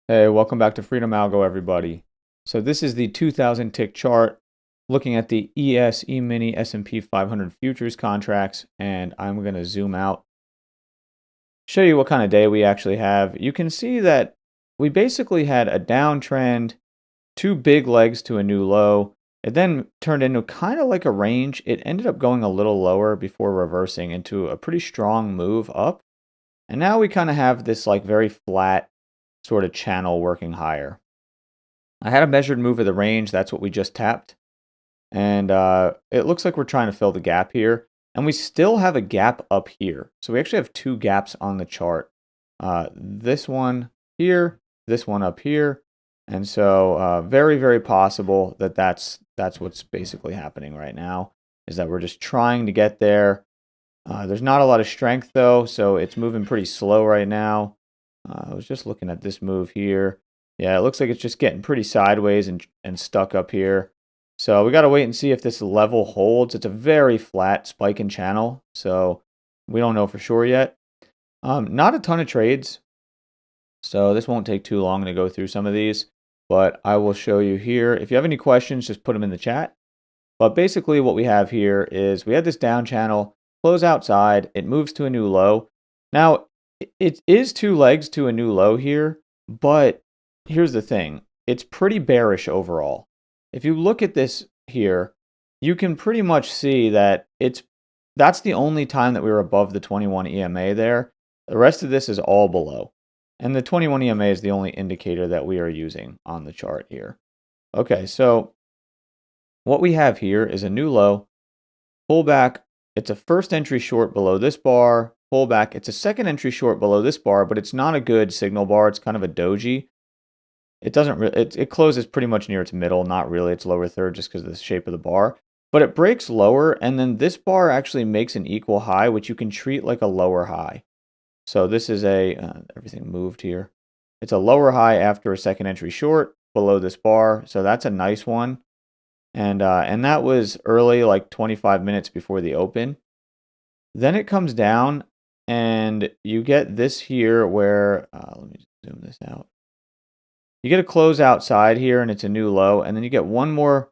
Hey, welcome back to Freedom Algo, everybody. So this is the 2000 tick chart looking at the E-mini S&P 500 futures contracts, and I'm going to zoom out, show you what kind of day we actually have. You can see that we basically had a downtrend, two big legs to a new low. It then turned into kind of like a range. It ended up going a little lower before reversing into a pretty strong move up. And now we kind of have this like very flat sort of channel working higher. I had a measured move of the range. That's what we just tapped. And it looks like we're trying to fill the gap here. And we still have a gap up here. So we actually have two gaps on the chart. This one here, this one up here. And so very, very possible that that's what's basically happening right now, is that we're just trying to get there. There's not a lot of strength though, so it's moving pretty slow right now. I was just looking at this move here. Yeah, it looks like it's just getting pretty sideways and stuck up here. So we got to wait and see if this level holds. It's a very flat spike in channel, so we don't know for sure yet. Not a ton of trades, so this won't take too long to go through some of these, but I will show you here. If you have any questions, just put them in the chat. But basically what we have here is we had this down channel, close outside, it moves to a new low. Now, it is two legs to a new low here, but here's the thing. It's pretty bearish overall. If you look at this here, you can pretty much see that that's the only time that we were above the 21 EMA there. The rest of this is all below. And the 21 EMA is the only indicator that we are using on the chart here. Okay, so what we have here is a new low, pullback. It's a first entry short below this bar, pullback. It's a second entry short below this bar, but it's not a good signal bar. It's kind of a doji. It doesn't it closes pretty much near its middle, not really its lower third just because of the shape of the bar. But it breaks lower, and then this bar actually makes an equal high, which you can treat like a lower high. So this is everything moved here. It's a lower high after a second entry short below this bar. So that's a nice one. And that was early, like 25 minutes before the open. Then it comes down, and you get this here where, let me zoom this out. You get a close outside here, and it's a new low. And then you get one more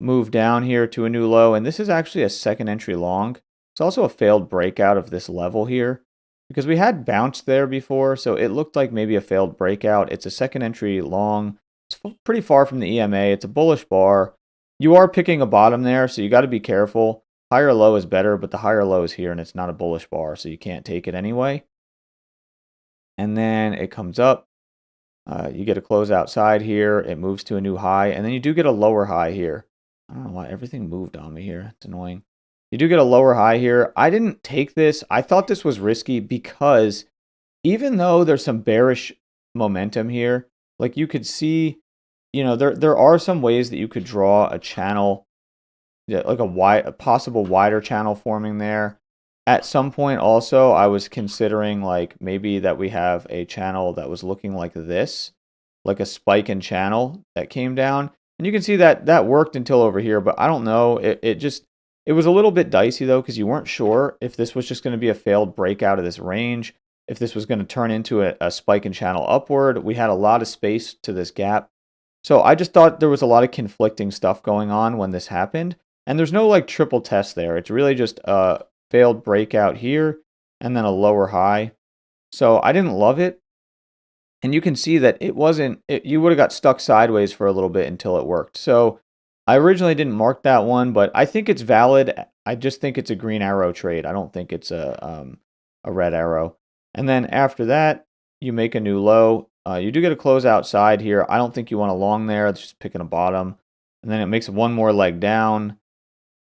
move down here to a new low. And this is actually a second entry long. It's also a failed breakout of this level here, because we had bounced there before. So it looked like maybe a failed breakout. It's a second entry long. It's pretty far from the EMA. It's a bullish bar. You are picking a bottom there, so you got to be careful. Higher low is better, but the higher low is here, and it's not a bullish bar, so you can't take it anyway. And then it comes up. You get a close outside here. It moves to a new high, and then you do get a lower high here. I don't know why everything moved on me here. It's annoying. You do get a lower high here. I didn't take this. I thought this was risky because even though there's some bearish momentum here, like you could see, there are some ways that you could draw a channel, like a possible wider channel forming there. At some point also, I was considering like maybe that we have a channel that was looking like this, like a spike in channel that came down. And you can see that that worked until over here, but I don't know. It was a little bit dicey though, because you weren't sure if this was just going to be a failed breakout of this range, if this was going to turn into a spike in channel upward. We had a lot of space to this gap. So I just thought there was a lot of conflicting stuff going on when this happened. And there's no like triple test there. It's really just a failed breakout here and then a lower high. So I didn't love it. And you can see that it wasn't, you would have got stuck sideways for a little bit until it worked. So I originally didn't mark that one, but I think it's valid. I just think it's a green arrow trade. I don't think it's a red arrow. And then after that, you make a new low. You do get a close outside here. I don't think you want a long there. It's just picking a bottom. And then it makes one more leg down.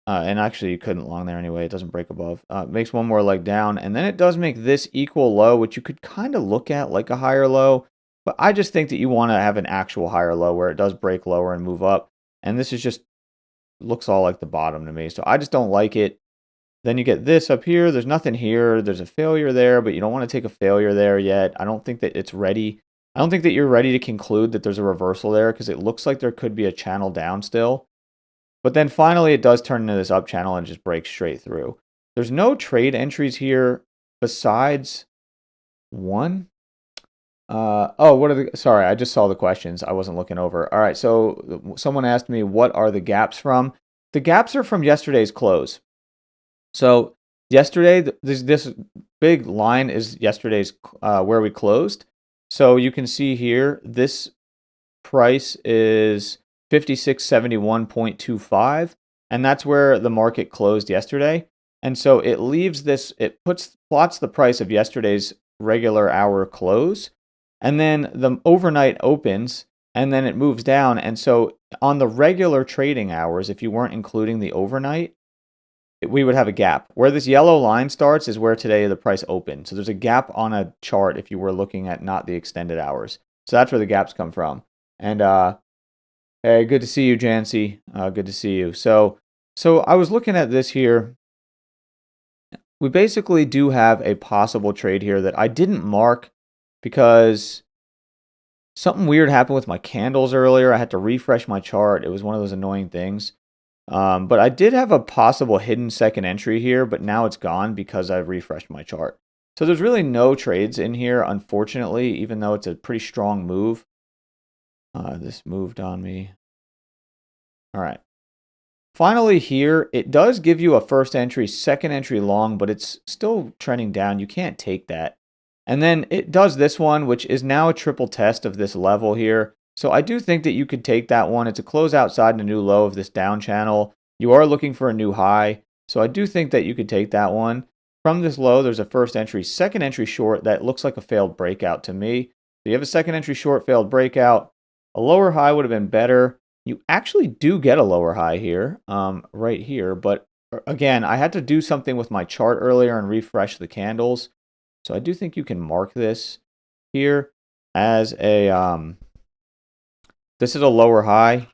And actually, you couldn't long there anyway. It doesn't break above. It makes one more leg down. And then it does make this equal low, which you could kind of look at like a higher low. But I just think that you want to have an actual higher low where it does break lower and move up. And this is just looks all like the bottom to me. So I just don't like it. Then you get this up here. There's nothing here. There's a failure there, but you don't want to take a failure there yet. I don't think that it's ready. I don't think that you're ready to conclude that there's a reversal there, because it looks like there could be a channel down still. But then finally it does turn into this up channel and just breaks straight through. There's no trade entries here besides one. Oh, what are the, sorry, I just saw the questions. I wasn't looking over. All right, so someone asked me, what are the gaps from? The gaps are from yesterday's close. So yesterday, this big line is yesterday's where we closed. So you can see here, this price is 5671.25, and that's where the market closed yesterday. And so it leaves this, it plots the price of yesterday's regular hour close, and then the overnight opens, and then it moves down. And so on the regular trading hours, if you weren't including the overnight, we would have a gap. Where this yellow line starts is where today the price opened. So there's a gap on a chart if you were looking at not the extended hours. So that's where the gaps come from. And hey, good to see you, Jancy. Good to see you. So I was looking at this here. We basically do have a possible trade here that I didn't mark because something weird happened with my candles earlier. I had to refresh my chart. It was one of those annoying things. But I did have a possible hidden second entry here, but now it's gone because I refreshed my chart. So there's really no trades in here, unfortunately, even though it's a pretty strong move. This moved on me. All right. Finally here, it does give you a first entry, second entry long, but it's still trending down. You can't take that. And then it does this one, which is now a triple test of this level here. So I do think that you could take that one. It's a close outside and a new low of this down channel. You are looking for a new high. So I do think that you could take that one. From this low, there's a first entry, second entry short that looks like a failed breakout to me. So you have a second entry short, failed breakout. A lower high would have been better. You actually do get a lower high here, right here. But again, I had to do something with my chart earlier and refresh the candles. So I do think you can mark this here as a, this is a lower high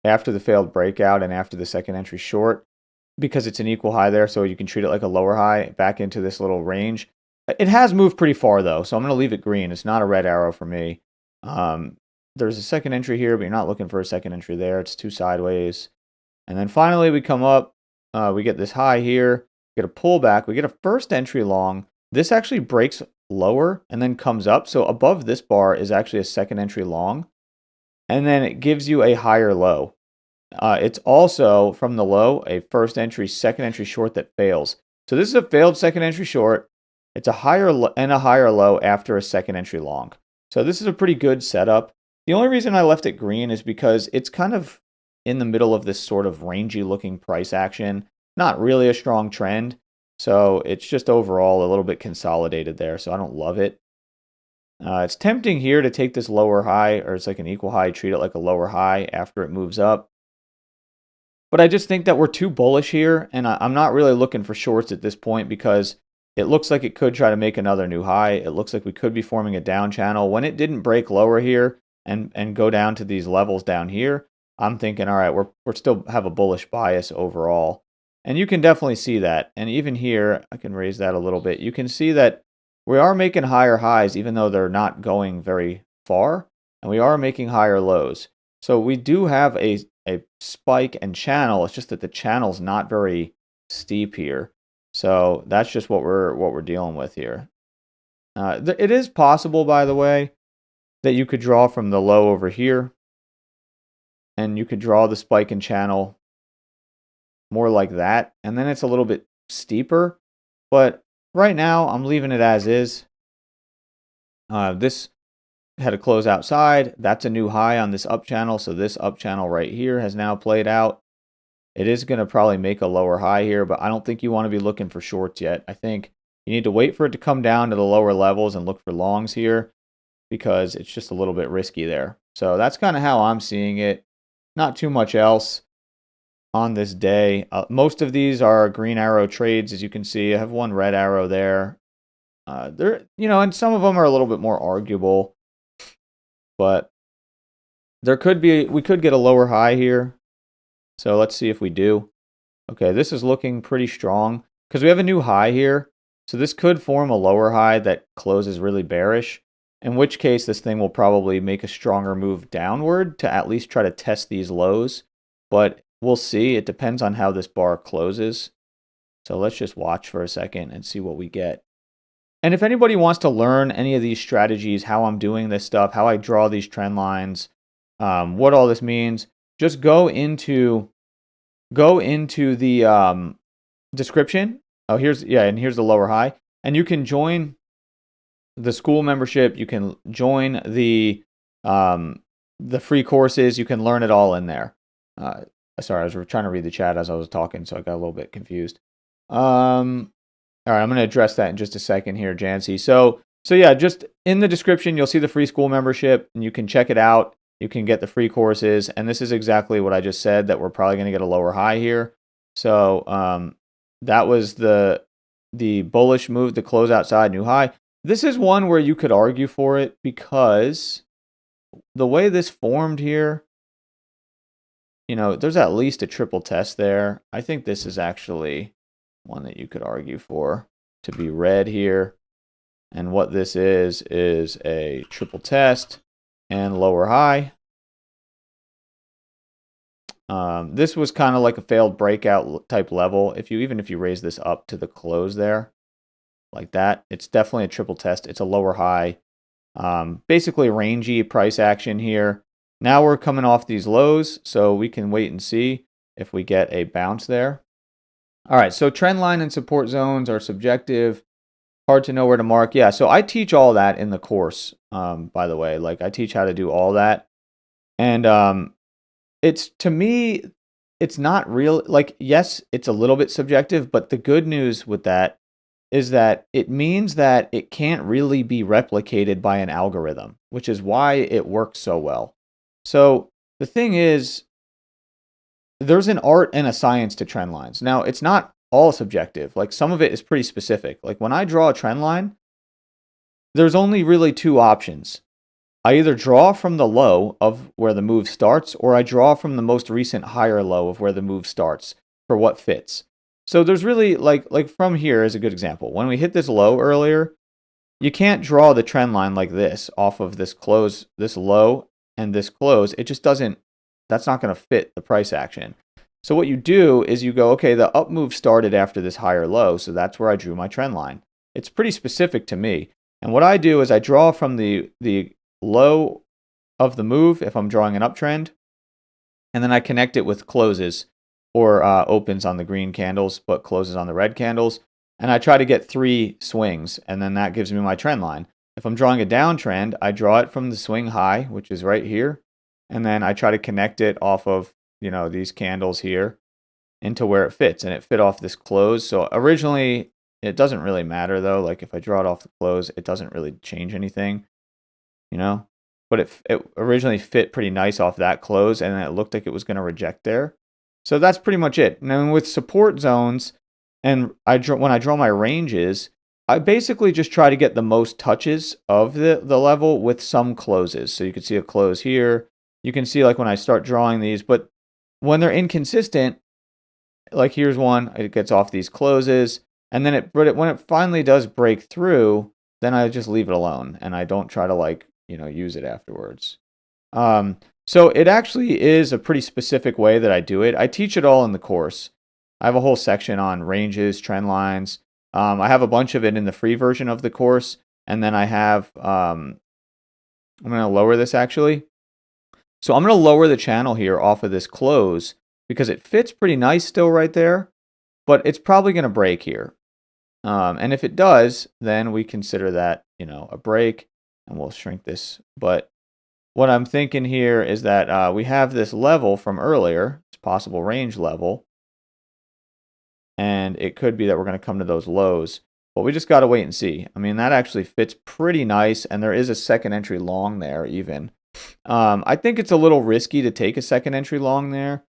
after the failed breakout and after the second entry short because it's an equal high there. So you can treat it like a lower high back into this little range. It has moved pretty far though. So I'm going to leave it green. It's not a red arrow for me. There's a second entry here, but you're not looking for a second entry there. It's two sideways. And then finally we come up, we get this high here, get a pullback, we get a first entry long. This actually breaks lower and then comes up. So above this bar is actually a second entry long. And then it gives you a higher low. It's also from the low, a first entry, second entry short that fails. So this is a failed second entry short. It's a higher and a higher low after a second entry long. So this is a pretty good setup. The only reason I left it green is because it's kind of in the middle of this sort of rangy looking price action. Not really a strong trend. So it's just overall a little bit consolidated there. So I don't love it. It's tempting here to take this lower high, or it's like an equal high, treat it like a lower high after it moves up. But I just think that we're too bullish here, and I'm not really looking for shorts at this point because it looks like it could try to make another new high. It looks like we could be forming a down channel. When it didn't break lower here and go down to these levels down here, I'm thinking, all right, we're still have a bullish bias overall. And you can definitely see that. And even here, I can raise that a little bit. You can see that we are making higher highs, even though they're not going very far. And we are making higher lows. So we do have a spike and channel. It's just that the channel's not very steep here. So that's just what we're dealing with here. It is possible, by the way, that you could draw from the low over here. And you could draw the spike and channel more like that. And then it's a little bit steeper. But right now, I'm leaving it as is. This had a close outside. That's a new high on this up channel. So this up channel right here has now played out. It is going to probably make a lower high here, but I don't think you want to be looking for shorts yet. I think you need to wait for it to come down to the lower levels and look for longs here because it's just a little bit risky there. So that's kind of how I'm seeing it. Not too much else on this day. Most of these are green arrow trades, as you can see. I have one red arrow there. And some of them are a little bit more arguable, but we could get a lower high here. So let's see if we do. Okay, this is looking pretty strong because we have a new high here. So this could form a lower high that closes really bearish, in which case this thing will probably make a stronger move downward to at least try to test these lows. But we'll see. It depends on how this bar closes. So let's just watch for a second and see what we get. And if anybody wants to learn any of these strategies, how I'm doing this stuff, how I draw these trend lines, what all this means, just go into the description. Oh, here's the lower high, and you can join the school membership. You can join the free courses. You can learn it all in there. Sorry, I was trying to read the chat as I was talking, so I got a little bit confused. All right, I'm going to address that in just a second here, Jancy. So yeah, just in the description, you'll see the free school membership, and you can check it out. You can get the free courses, and this is exactly what I just said, that we're probably going to get a lower high here. So that was the bullish move to close outside new high. This is one where you could argue for it because the way this formed here, there's at least a triple test there. I think this is actually one that you could argue for to be red here. And what this is a triple test and lower high. This was kind of like a failed breakout type level. Even if you raise this up to the close there, like that, it's definitely a triple test. It's a lower high. Basically rangy price action here. Now we're coming off these lows, so we can wait and see if we get a bounce there. All right, so trend line and support zones are subjective. Hard to know where to mark. Yeah, so I teach all that in the course, by the way. Like, I teach how to do all that. And to me, it's not real. Like, yes, it's a little bit subjective, but the good news with that is that it means that it can't really be replicated by an algorithm, which is why it works so well. So the thing is, there's an art and a science to trend lines. Now, it's not all subjective. Like, some of it is pretty specific. Like, when I draw a trend line, there's only really two options. I either draw from the low of where the move starts, or I draw from the most recent higher low of where the move starts for what fits. So there's really, like from here is a good example. When we hit this low earlier, you can't draw the trend line like this off of this close, this low and this close. It just doesn't, that's not going to fit the price action. So what you do is you go, okay, the up move started after this higher low, so that's where I drew my trend line. It's pretty specific to me. And what I do is I draw from the low of the move if I'm drawing an uptrend, and then I connect it with closes or opens on the green candles, but closes on the red candles. And I try to get 3 swings, and then that gives me my trend line. If I'm drawing a downtrend, I draw it from the swing high, which is right here. And then I try to connect it off of, these candles here into where it fits. And it fit off this close. So originally, it doesn't really matter though. Like, if I draw it off the close, it doesn't really change anything, But it originally fit pretty nice off that close, and it looked like it was going to reject there. So that's pretty much it. Now with support zones, and when I draw my ranges, I basically just try to get the most touches of the level with some closes. So you can see a close here. You can see like when I start drawing these, but when they're inconsistent, like here's one, it gets off these closes, and then when it finally does break through, then I just leave it alone, and I don't try to use it afterwards. So it actually is a pretty specific way that I do it. I teach it all in the course. I have a whole section on ranges, trend lines. I have a bunch of it in the free version of the course, and then I have, I'm going to lower this actually. So I'm going to lower the channel here off of this close because it fits pretty nice still right there, but it's probably going to break here. And if it does, then we consider that, a break, and we'll shrink this. But what I'm thinking here is that we have this level from earlier, it's possible range level, and it could be that we're going to come to those lows, but we just got to wait and see. I mean, that actually fits pretty nice, and there is a second entry long there even. I think it's a little risky to take a second entry long there.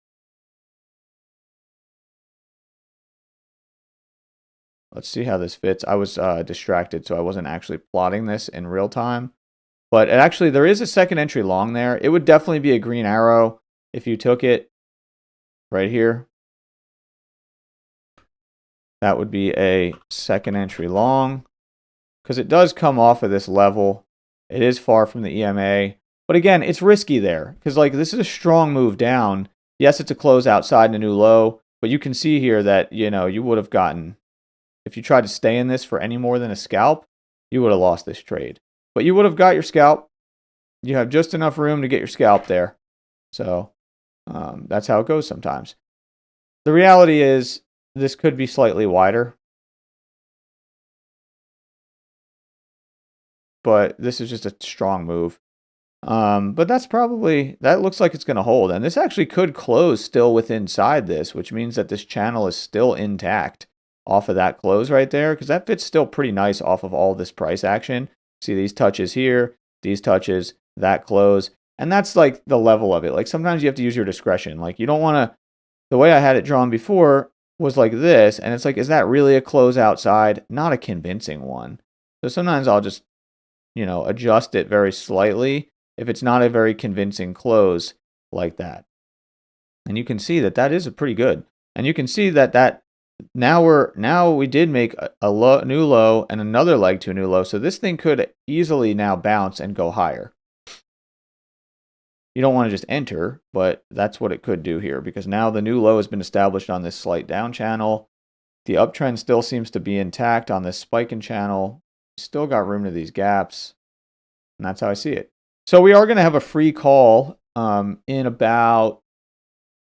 Let's see how this fits. I was distracted, so I wasn't actually plotting this in real time. But there is a second entry long there. It would definitely be a green arrow if you took it right here. That would be a second entry long because it does come off of this level. It is far from the EMA. But again, it's risky there because this is a strong move down. Yes, it's a close outside and a new low, but you can see here that, you would have gotten, if you tried to stay in this for any more than a scalp, you would have lost this trade. But you would have got your scalp. You have just enough room to get your scalp there. So that's how it goes sometimes. The reality is this could be slightly wider, but this is just a strong move. But that looks like it's going to hold. And this actually could close still within inside this, which means that this channel is still intact off of that close right there, because that fits still pretty nice off of all this price action. See these touches here, these touches, that close. And that's like the level of it. Like sometimes you have to use your discretion. Like you don't want to, the way I had it drawn before was like this. And it's like, is that really a close outside? Not a convincing one. So sometimes I'll just, adjust it very slightly if it's not a very convincing close like that. And you can see that that is a pretty good. And you can see that now we did make a new low and another leg to a new low. So this thing could easily now bounce and go higher. You don't want to just enter, but that's what it could do here, because now the new low has been established on this slight down channel. The uptrend still seems to be intact on this spiking channel. Still got room to these gaps. And that's how I see it. So we are going to have a free call in about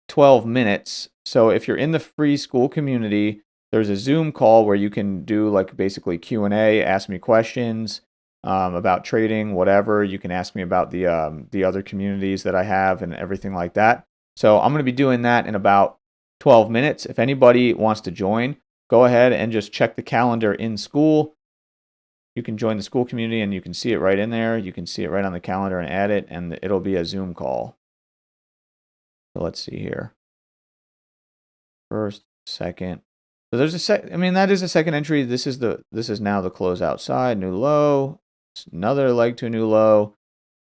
12 minutes. So if you're in the free school community, there's a Zoom call where you can do like basically Q&A, ask me questions about trading, whatever. You can ask me about the other communities that I have and everything like that. So I'm going to be doing that in about 12 minutes. If anybody wants to join, go ahead and just check the calendar in school. You can join the school community and you can see it right in there. You can see it right on the calendar and add it, and it'll be a Zoom call. So let's see here. First, second. So there's that is a second entry. This is now the close outside, new low. It's another leg to a new low.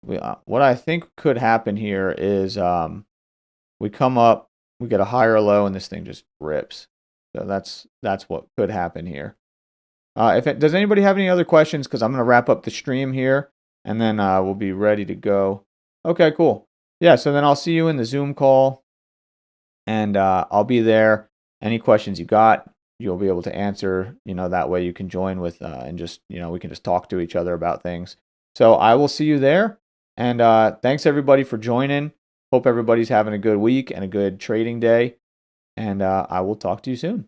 What I think could happen here is we come up, we get a higher low, and this thing just rips. So that's what could happen here. Does anybody have any other questions? Because I'm going to wrap up the stream here, and then we'll be ready to go. Okay, cool. Yeah, so then I'll see you in the Zoom call, and I'll be there. Any questions you got, you'll be able to answer. That way you can join with and just we can just talk to each other about things. So I will see you there, and thanks everybody for joining. Hope everybody's having a good week and a good trading day, and I will talk to you soon.